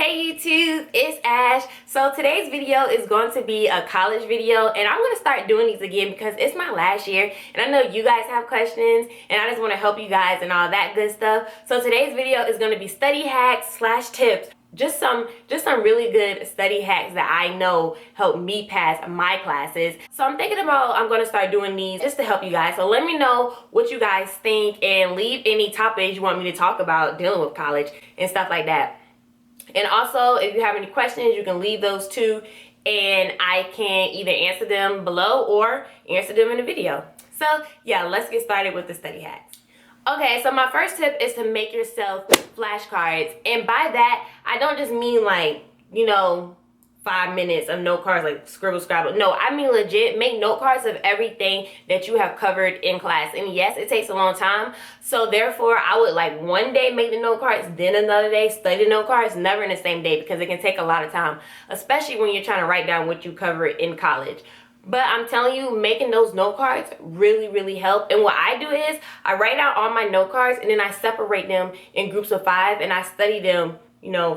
Hey YouTube, it's Ash. So today's video is going to be a college video, and I'm going to start doing these again because it's my last year and I know you guys have questions and I just want to help you guys and all that good stuff. So today's video is going to be study hacks slash tips. Just some really good study hacks that I know help me pass my classes. So I'm thinking about I'm going to start doing these just to help you guys. So let me know what you guys think and leave any topics you want me to talk about dealing with college and stuff like that. And also, if you have any questions, you can leave those too, and I can either answer them below or answer them in the video. So yeah, let's get started with the study hacks. Okay, so my first tip is to make yourself flashcards. And by that, I don't just mean like, 5 minutes of note cards like scribble scrabble. No, I mean legit make note cards of everything that you have covered in class. And yes, it takes a long time, so therefore I would like one day make the note cards, then another day study the note cards, never in the same day, because it can take a lot of time, especially when you're trying to write down what you covered in college. But I'm telling you, making those note cards really help. And what I do is I write out all my note cards and then I separate them in groups of 5 and I study them.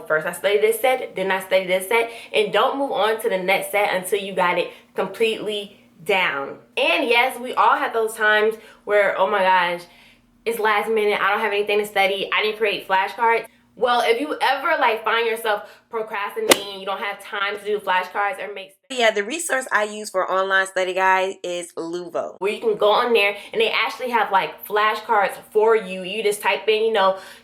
First I study this set, then I study this set, and don't move on to the next set until you got it completely down. And yes, we all have those times where, oh my gosh, it's last minute, I don't have anything to study, I didn't create flashcards. Well, if you ever find yourself procrastinating, you don't have time to do flashcards or make... Yeah, the resource I use for online study guide is Luvo, where you can go on there and they actually have flashcards for you. You just type in,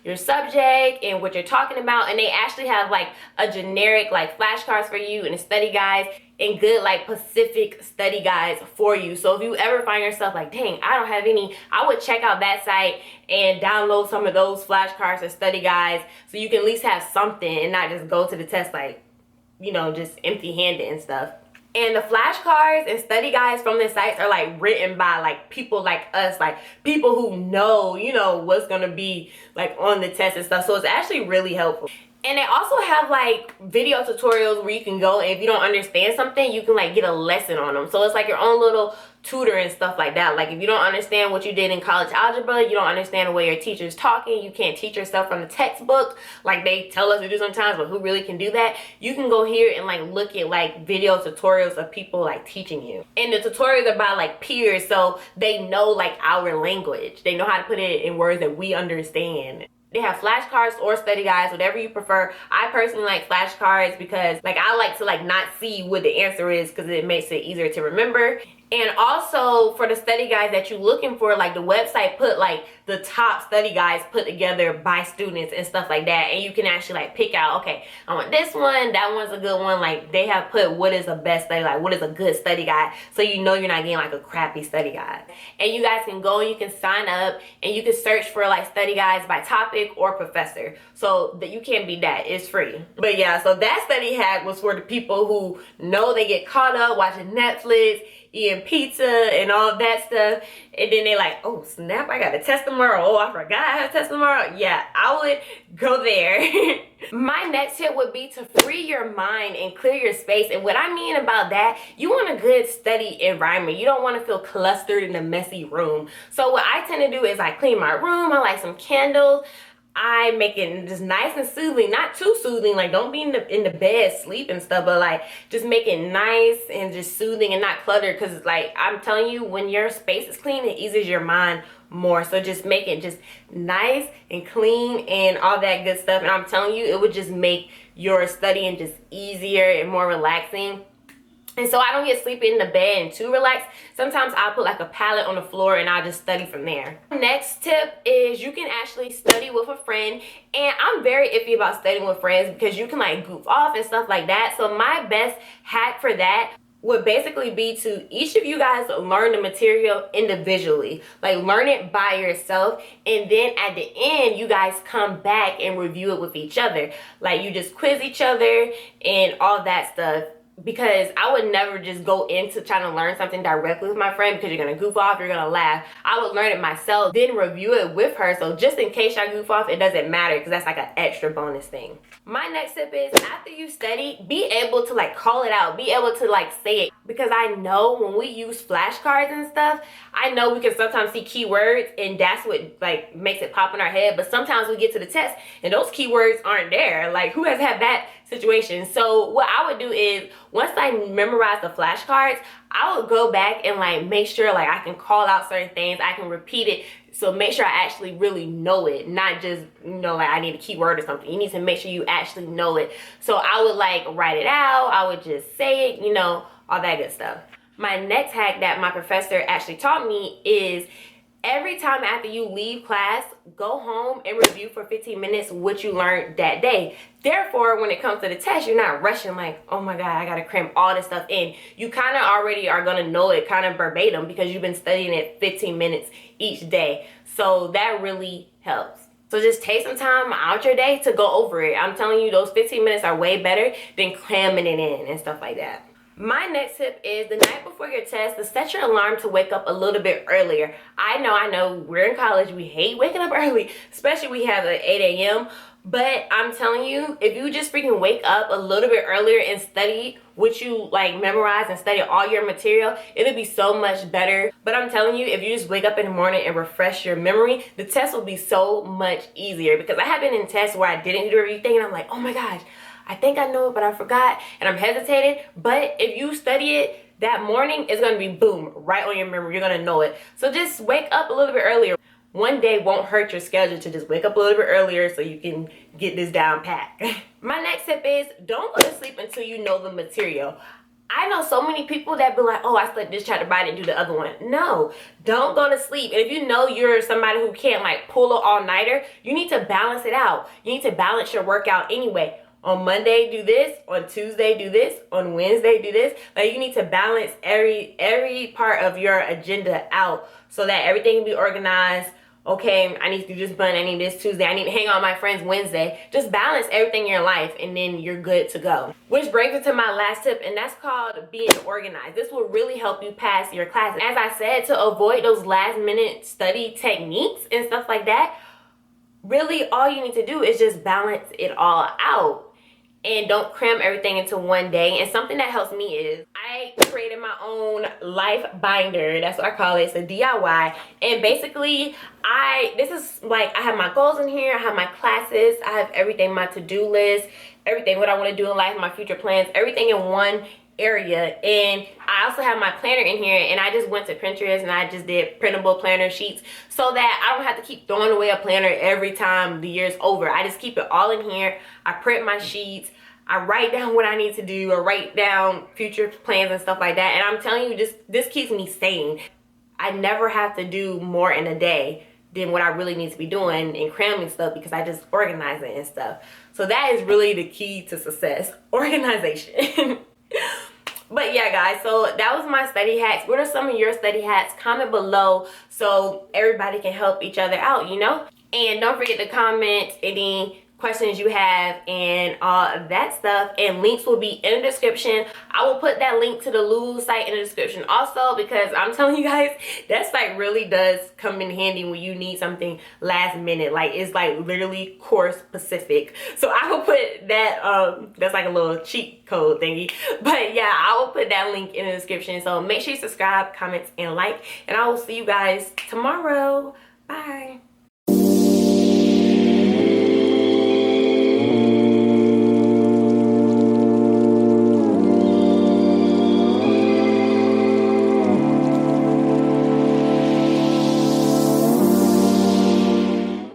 your subject and what you're talking about, and they actually have a generic flashcards for you and a study guides and good specific study guides for you. So if you ever find yourself dang, I don't have any, I would check out that site and download some of those flashcards or study guides so you can at least have something and not just go to the test just empty-handed and stuff. And the flashcards and study guides from the sites are written by people like us, people who know, what's gonna be on the test and stuff. So it's actually really helpful. And they also have video tutorials where you can go, and if you don't understand something, you can get a lesson on them. So it's your own little tutor and stuff like that. If you don't understand what you did in college algebra, you don't understand the way your teacher's talking, you can't teach yourself from the textbook like they tell us to do sometimes, but who really can do that? You can go here and look at video tutorials of people teaching you. And the tutorials are by peers, so they know our language. They know how to put it in words that we understand. They have flashcards or study guides, whatever you prefer. I personally like flashcards because I like to not see what the answer is, because it makes it easier to remember. And also for the study guides that you're looking for, the website put the top study guides put together by students and stuff like that, and you can actually pick out, okay, I want this one, that one's a good one. They have put what is the best study, what is a good study guide, so you're not getting a crappy study guide. And you guys can go and you can sign up and you can search for study guides by topic or professor, so that you can't beat that. It's free. But yeah, so that study hack was for the people who know they get caught up watching Netflix, eating pizza and all that stuff, and then they oh snap, I got a test tomorrow, oh I forgot I have a test tomorrow. Yeah, I would go there. My next tip would be to free your mind and clear your space. And what I mean about that, you want a good study environment. You don't want to feel clustered in a messy room. So what I tend to do is I clean my room, I light some candles, I make it just nice and soothing, not too soothing, don't be in the bed sleep and stuff, but just make it nice and just soothing and not cluttered, because I'm telling you, when your space is clean, it eases your mind more. So just make it just nice and clean and all that good stuff, and I'm telling you, it would just make your studying just easier and more relaxing. And so I don't get sleepy in the bed and too relaxed. Sometimes I'll put a pallet on the floor and I'll just study from there. Next tip is you can actually study with a friend. And I'm very iffy about studying with friends because you can goof off and stuff like that. So my best hack for that would basically be to each of you guys learn the material individually. Learn it by yourself, and then at the end you guys come back and review it with each other. You just quiz each other and all that stuff. because I would never just go into trying to learn something directly with my friend, because you're gonna goof off, you're gonna laugh. I would learn it myself, then review it with her, so just in case I goof off, it doesn't matter, because that's like an extra bonus thing. My next tip is, after you study, be able to like call it out, be able to like say it, because I know when we use flashcards and stuff, I know we can sometimes see keywords and that's what like makes it pop in our head, but sometimes we get to the test and those keywords aren't there. Like, who has had that situation? So what I would do is, once I memorize the flashcards, I would go back and like make sure like I can call out certain things, I can repeat it. So make sure I actually really know it, not just, you know, like I need a keyword or something. You need to make sure you actually know it. So I would like write it out, I would just say it, you know, all that good stuff. My next hack that my professor actually taught me is, every time after you leave class, go home and review for 15 minutes what you learned that day. Therefore, when it comes to the test, you're not rushing like, oh my God, I gotta cram all this stuff in. You kind of already are gonna know it kind of verbatim because you've been studying it 15 minutes each day. So that really helps. So just take some time out your day to go over it. I'm telling you, those 15 minutes are way better than cramming it in and stuff like that. My next tip is, the night before your test, to set your alarm to wake up a little bit earlier. I know, we're in college, we hate waking up early, especially we have an 8 a.m. But I'm telling you, if you just freaking wake up a little bit earlier and study what you like memorize and study all your material, it'll be so much better. But I'm telling you, if you just wake up in the morning and refresh your memory, the test will be so much easier. Because I have been in tests where I didn't do everything and I'm like, oh my gosh, I think I know it, but I forgot, and I'm hesitated. But if you study it that morning, it's gonna be boom, right on your memory. You're gonna know it. So just wake up a little bit earlier. One day won't hurt your schedule to just wake up a little bit earlier so you can get this down pat. My next tip is, don't go to sleep until you know the material. I know so many people that be like, oh, I slept this chapter, but I didn't do the other one. No, don't go to sleep. And if you know you're somebody who can't like pull an all-nighter, you need to balance it out. You need to balance your workout anyway. On Monday, do this. On Tuesday, do this. On Wednesday, do this. Like, you need to balance every part of your agenda out so that everything can be organized. Okay, I need to do this Monday, I need this Tuesday, I need to hang out with my friends Wednesday. Just balance everything in your life and then you're good to go. Which brings me to my last tip, and that's called being organized. This will really help you pass your classes. As I said, to avoid those last minute study techniques and stuff like that, really all you need to do is just balance it all out. And don't cram everything into one day. And something that helps me is, I created my own life binder. That's what I call it. It's a DIY. And basically, this is like, I have my goals in here. I have my classes. I have everything, my to-do list, everything, what I want to do in life, my future plans, everything in one area. And I also have my planner in here, and I just went to Pinterest and I just did printable planner sheets so that I don't have to keep throwing away a planner every time the year's over. I just keep it all in here. I print my sheets, I write down what I need to do, or write down future plans and stuff like that. And I'm telling you, this keeps me sane. I never have to do more in a day than what I really need to be doing and cramming stuff, because I just organize it and stuff. So that is really the key to success, organization. But yeah, guys, so that was my study hacks. What are some of your study hacks? Comment below so everybody can help each other out, you know? And don't forget to comment any questions you have and all of that stuff, and links will be in the description. I will put that link to the Luvo site in the description also, because I'm telling you guys, that site really does come in handy when you need something last minute. Like, it's like literally course specific. So I will put that, that's like a little cheat code thingy. But yeah, I will put that link in the description. So make sure you subscribe, comment, and like, and I will see you guys tomorrow. Bye.